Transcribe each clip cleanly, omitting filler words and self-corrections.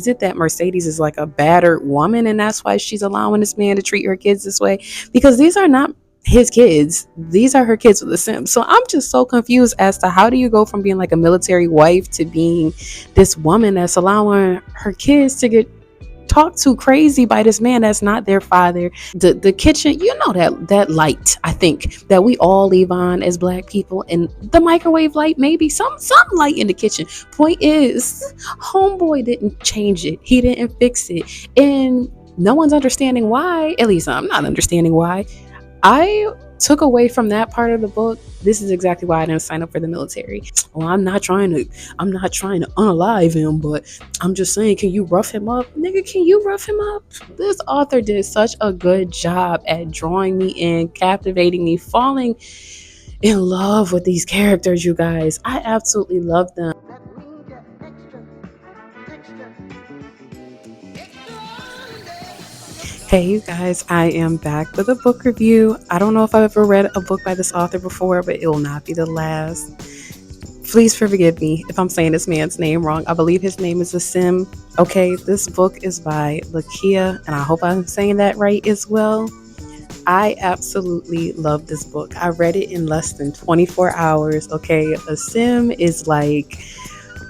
Is it that Mercedes is like a battered woman and that's why she's allowing this man to treat her kids this way? Because these are not his kids. These are her kids with a sim. So I'm just so confused as to how do you go from being like a military wife to being this woman that's allowing her kids to get talked to crazy by this man that's not their father. The kitchen, you know, that light, I think, that we all leave on as black people, and the microwave light, maybe some light in the kitchen. Point is, homeboy didn't change it. He didn't fix it. And no one's understanding why. At least I'm not understanding why. I took away from that part of the book. This is exactly why I didn't sign up for the military. Well, I'm not trying to unalive him, but I'm just saying, can you rough him up? Nigga, can you rough him up? This author did such a good job at drawing me in, captivating me, falling in love with these characters, you guys. I absolutely love them. Hey, you guys, I am back with a book review. I don't know if I've ever read a book by this author before, but it will not be the last. Please forgive me if I'm saying this man's name wrong. I believe his name is Asim. Okay, this book is by Lakia, and I hope I'm saying that right as well. I absolutely love this book. I read it in less than 24 hours. Okay, Asim is like,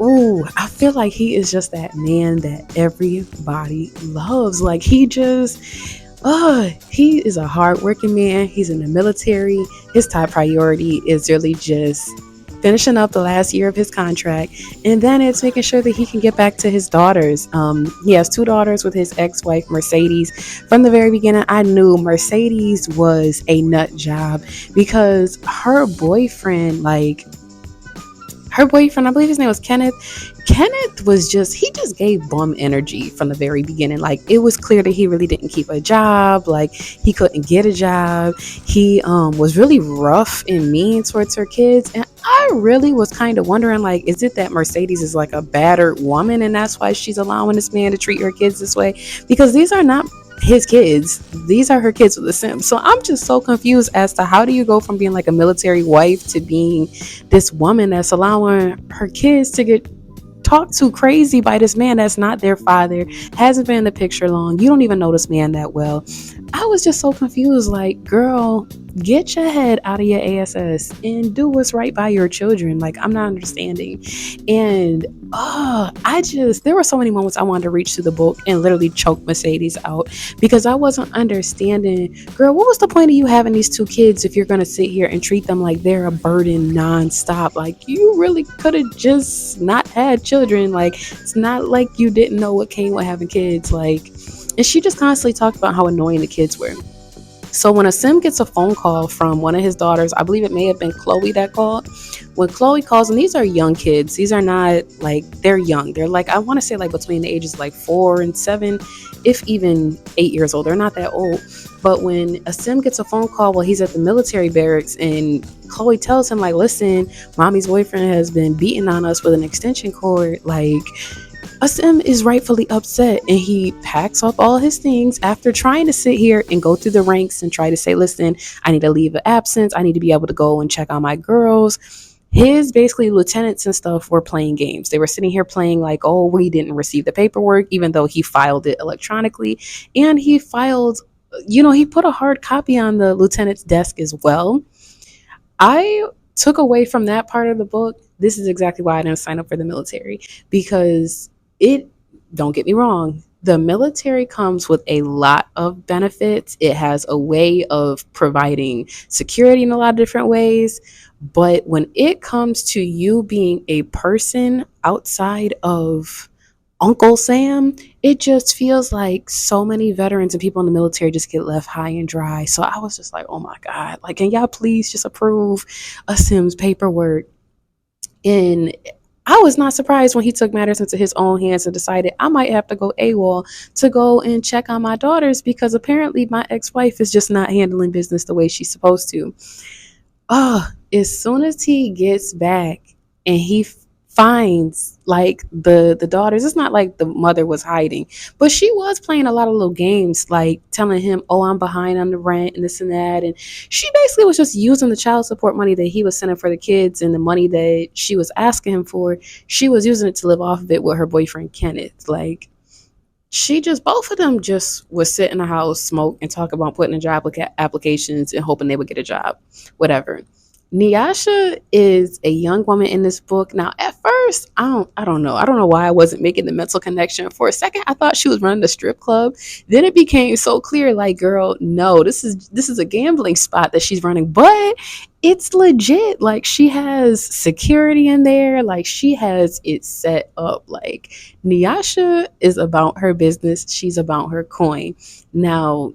ooh, I feel like he is just that man that everybody loves. Like he is a hardworking man. He's in the military. His top priority is really just finishing up the last year of his contract, and then it's making sure that he can get back to his daughters. He has two daughters with his ex-wife Mercedes. From the very beginning, I knew Mercedes was a nut job because her boyfriend, I believe his name was Kenneth. Kenneth was he just gave bum energy from the very beginning. Like, it was clear that he really didn't keep a job. Like, he couldn't get a job. He was really rough and mean towards her kids. And I really was kind of wondering, like, is it that Mercedes is like a battered woman and that's why she's allowing this man to treat her kids this way? Because these are not his kids. These are her kids with a sim. So I'm just so confused as to how do you go from being like a military wife to being this woman that's allowing her kids to get talked to crazy by this man that's not their father, hasn't been in the picture long. You don't even know this man that well. I was just so confused. Like, girl, get your head out of your ass and do what's right by your children. Like, I'm not understanding. And there were so many moments I wanted to reach to the book and literally choke Mercedes out because I wasn't understanding. Girl, what was the point of you having these two kids if you're going to sit here and treat them like they're a burden nonstop? Like, you really could have just not had children. Like, it's not like you didn't know what came with having kids. Like, and she just constantly talked about how annoying the kids were. So when Asim gets a phone call from one of his daughters, I believe it may have been Chloe that called. When Chloe calls, and these are young kids. These are not like, they're young. They're like, I want to say like between the ages like 4 and 7, if even 8 years old. They're not that old. But when Asim gets a phone call while he's at the military barracks and Chloe tells him like, listen, mommy's boyfriend has been beating on us with an extension cord. Like, Asim is rightfully upset, and he packs up all his things after trying to sit here and go through the ranks and try to say, listen, I need a leave of absence. I need to be able to go and check on my girls. His basically lieutenants and stuff were playing games. They were sitting here playing like, oh, we didn't receive the paperwork, even though he filed it electronically. And he filed, he put a hard copy on the lieutenant's desk as well. I took away from that part of the book. This is exactly why I didn't sign up for the military, because don't get me wrong, the military comes with a lot of benefits. It has a way of providing security in a lot of different ways. But when it comes to you being a person outside of Uncle Sam, it just feels like so many veterans and people in the military just get left high and dry. So I was just like, oh my God, like, can y'all please just approve Asim's paperwork? And I was not surprised when he took matters into his own hands and decided I might have to go AWOL to go and check on my daughters because apparently my ex-wife is just not handling business the way she's supposed to. As soon as he gets back and he finds like the daughters, it's not like the mother was hiding, but she was playing a lot of little games, like telling him, oh, I'm behind on the rent and this and that. And she basically was just using the child support money that he was sending for the kids and the money that she was asking him for. She was using it to live off of it with her boyfriend Kenneth. Like, she just both of them just would sit in the house, smoke, and talk about putting in job applications and hoping they would get a job, whatever. Nyasha is a young woman in this book. Now, at first, I don't know why I wasn't making the mental connection. For a second, I thought she was running a strip club. Then it became so clear, like, girl, no, this is a gambling spot that she's running, but it's legit. Like, she has security in there. Like, she has it set up. Like, Nyasha is about her business. She's about her coin. Now,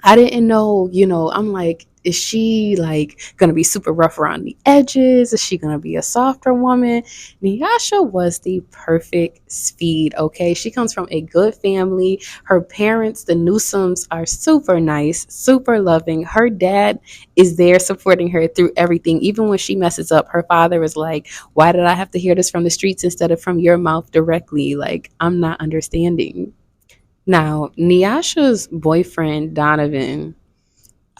I didn't know, I'm like, is she like gonna be super rough around the edges? Is she gonna be a softer woman? Nyasha was the perfect speed, okay? She comes from a good family. Her parents, the Newsoms, are super nice, super loving. Her dad is there supporting her through everything. Even when she messes up, her father is like, why did I have to hear this from the streets instead of from your mouth directly? Like, I'm not understanding. Now, Nyasha's boyfriend, Donovan,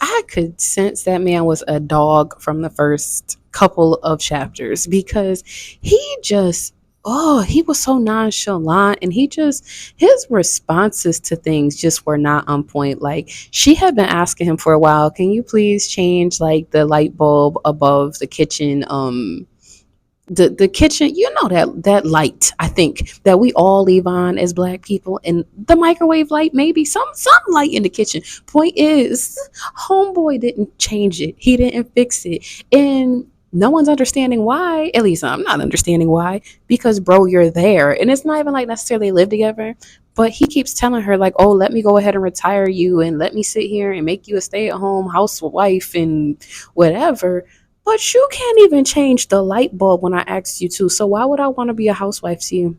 I could sense that man was a dog from the first couple of chapters because he just, oh, he was so nonchalant and his responses to things just were not on point. Like, she had been asking him for a while, can you please change like the light bulb above the kitchen the kitchen, that light, I think, that we all leave on as black people, and the microwave light, maybe some light in the kitchen. Point is, homeboy didn't change it, he didn't fix it, and no one's understanding why. At least I'm not understanding why, because bro, you're there, and it's not even like necessarily they live together, but he keeps telling her like, oh, let me go ahead and retire you and let me sit here and make you a stay-at-home housewife and whatever. But you can't even change the light bulb when I asked you to. So why would I want to be a housewife to you?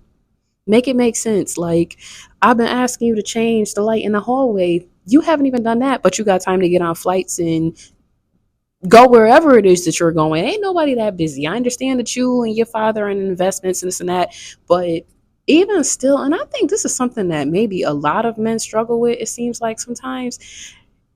Make it make sense. Like, I've been asking you to change the light in the hallway. You haven't even done that, but you got time to get on flights and go wherever it is that you're going. Ain't nobody that busy. I understand that you and your father are in investments and this and that, but even still, and I think this is something that maybe a lot of men struggle with, it seems like sometimes.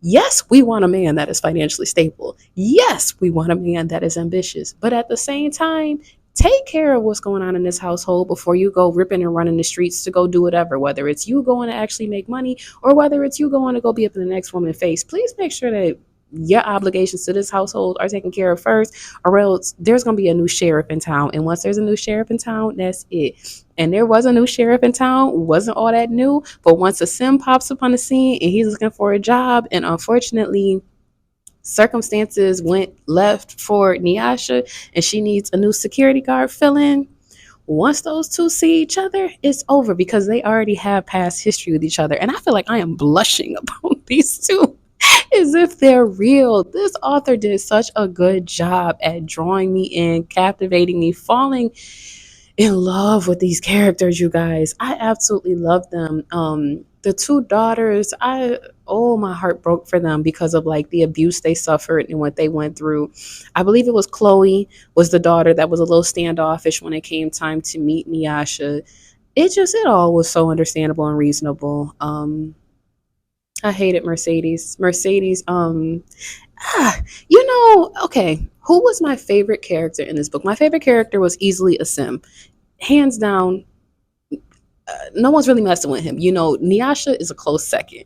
Yes, we want a man that is financially stable. Yes, we want a man that is ambitious. But at the same time, take care of what's going on in this household before you go ripping and running the streets to go do whatever, whether it's you going to actually make money or whether it's you going to go be up in the next woman's face. Please make sure that your obligations to this household are taken care of first, or else there's going to be a new sheriff in town. And once there's a new sheriff in town, that's it. And there was a new sheriff in town, wasn't all that new, but once Asim pops up on the scene and he's looking for a job, and unfortunately circumstances went left for Nyasha and she needs a new security guard fill in, once those two see each other, it's over because they already have past history with each other. And I feel like I am blushing about these two as if they're real. This author did such a good job at drawing me in, captivating me, falling in love with these characters, you guys. I absolutely love them. The two daughters, my heart broke for them because of like the abuse they suffered and what they went through. I believe it was Chloe was the daughter that was a little standoffish when it came time to meet Nyasha. It all was so understandable and reasonable. I hated Mercedes. Mercedes, ah, okay, who was my favorite character in this book? My favorite character was easily Asim. Hands down, no one's really messing with him. Nyasha is a close second.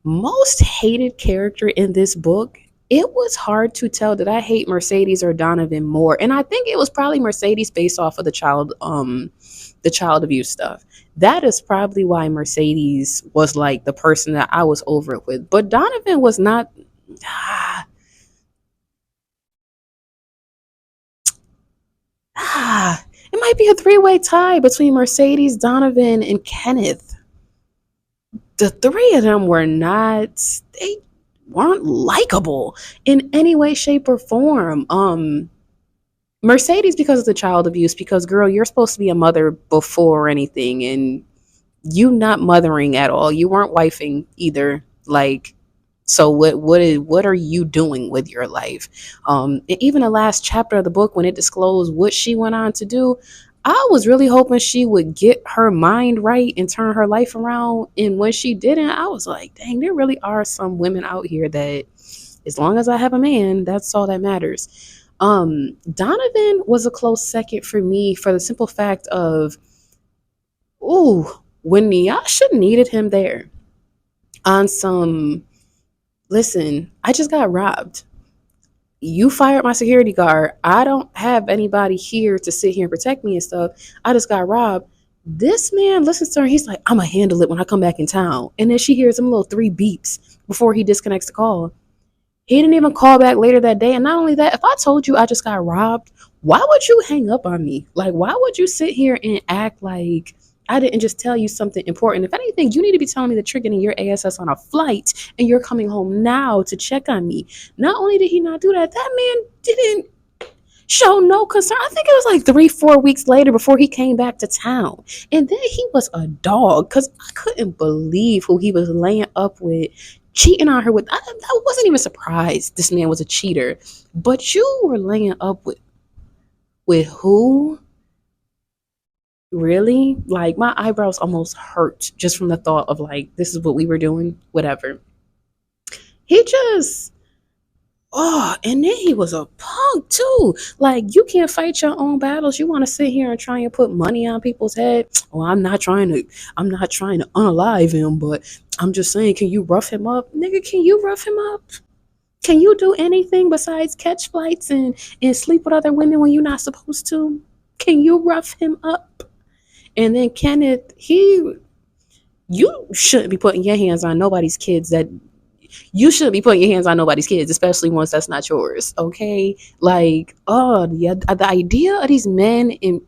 Most hated character in this book, it was hard to tell, did I hate Mercedes or Donovan more? And I think it was probably Mercedes based off of the child abuse stuff. That is probably why Mercedes was like the person that I was over it with. But Donovan was not. ah, it might be a three-way tie between Mercedes, Donovan, and Kenneth. The three of them they weren't likable in any way, shape, or form. Mercedes because of the child abuse, because girl, you're supposed to be a mother before anything, and you not mothering at all. You weren't wifing either. Like, so what are you doing with your life? And even the last chapter of the book, when it disclosed what she went on to do, I was really hoping she would get her mind right and turn her life around. And when she didn't, I was like, dang, there really are some women out here that, as long as I have a man, that's all that matters. Donovan was a close second for me for the simple fact of, ooh, When Nyasha needed him there on some, listen, I just got robbed. You fired my security guard. I don't have anybody here to sit here and protect me and stuff. I just got robbed. This man listens to her. He's like, I'm going to handle it when I come back in town. And then she hears him little three beeps before he disconnects the call. He didn't even call back later that day. And not only that, if I told you I just got robbed, why would you hang up on me? Like, why would you sit here and act like I didn't just tell you something important? If anything, you need to be telling me that you're getting your ASS on a flight and you're coming home now to check on me. Not only did he not do that, that man didn't show no concern. I think it was like 3, 4 weeks later before he came back to town. And then he was a dog because I couldn't believe who he was laying up with, cheating on her with. I wasn't even surprised this man was a cheater. But you were laying up with who? Really? Like my eyebrows almost hurt just from the thought of like this is what we were doing. Whatever. He just and then he was a punk too. Like you can't fight your own battles. You want to sit here and try and put money on people's head. Oh, I'm not trying to unalive him, but I'm just saying, can you rough him up? Nigga, can you rough him up? Can you do anything besides catch flights and sleep with other women when you're not supposed to? Can you rough him up? And then Kenneth, you shouldn't be putting your hands on nobody's kids that you shouldn't be putting your hands on nobody's kids, especially ones that's not yours. Okay, like yeah, the idea of these men and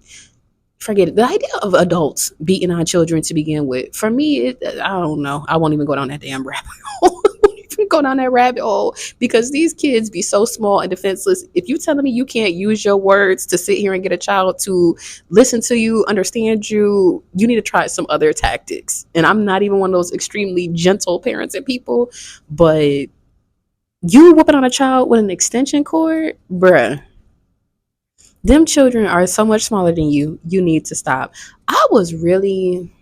forget it. The idea of adults beating on children to begin with, for me, I don't know. I won't even go down that damn rabbit hole. I won't even go down that rabbit hole because these kids be so small and defenseless. If you telling me you can't use your words to sit here and get a child to listen to you, understand you, you need to try some other tactics. And I'm not even one of those extremely gentle parents and people, but you whooping on a child with an extension cord, bruh, them children are so much smaller than you. You need to stop. I was really,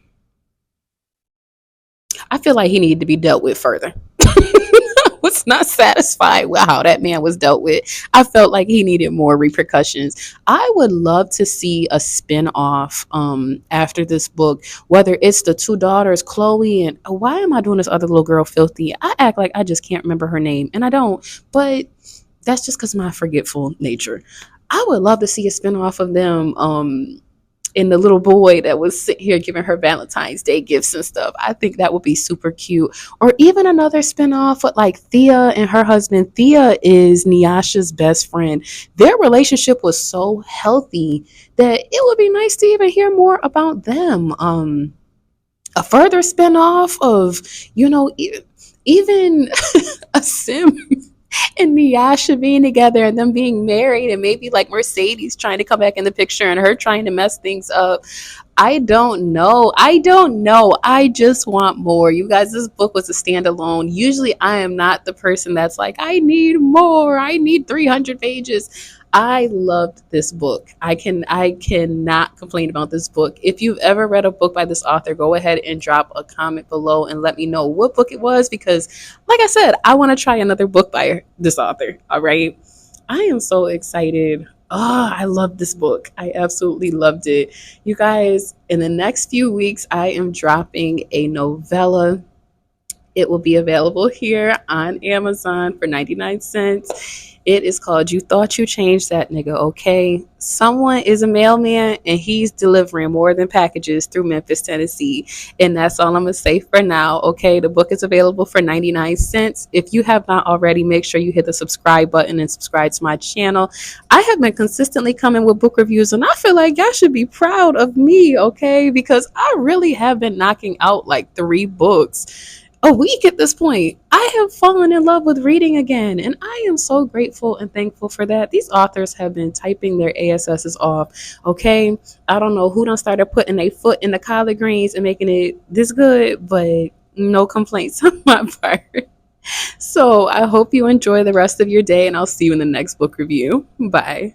I feel like he needed to be dealt with further. I was not satisfied with how that man was dealt with. I felt like he needed more repercussions. I would love to see a spin-off after this book, whether it's the two daughters, Chloe and why am I doing this other little girl filthy? I act like I just can't remember her name and I don't, but that's just because of my forgetful nature. I would love to see a spinoff of them and the little boy that was sitting here giving her Valentine's Day gifts and stuff. I think that would be super cute. Or even another spinoff with like Thea and her husband. Thea is Nyasha's best friend. Their relationship was so healthy that it would be nice to even hear more about them. A further spinoff of, even Asim and Nyasha being together and them being married and maybe like Mercedes trying to come back in the picture and her trying to mess things up. I don't know. I don't know. I just want more. You guys, this book was a standalone. Usually I am not the person that's like, I need more. I need 300 pages. I loved this book. I cannot complain about this book. If you've ever read a book by this author, go ahead and drop a comment below and let me know what book it was because like I said, I want to try another book by this author. All right. I am so excited. Oh, I love this book. I absolutely loved it. You guys, in the next few weeks, I am dropping a novella. It will be available here on Amazon for 99 cents. It is called You Thought You Changed That Nigga, okay? Someone is a mailman and he's delivering more than packages through Memphis, Tennessee. And that's all I'm going to say for now, okay? The book is available for 99 cents. If you have not already, make sure you hit the subscribe button and subscribe to my channel. I have been consistently coming with book reviews and I feel like y'all should be proud of me, okay? Because I really have been knocking out like 3 books a week at this point. I have fallen in love with reading again, and I am so grateful and thankful for that. These authors have been typing their ASSs off, okay? I don't know who done started putting their foot in the collard greens and making it this good, but no complaints on my part. So I hope you enjoy the rest of your day, and I'll see you in the next book review. Bye.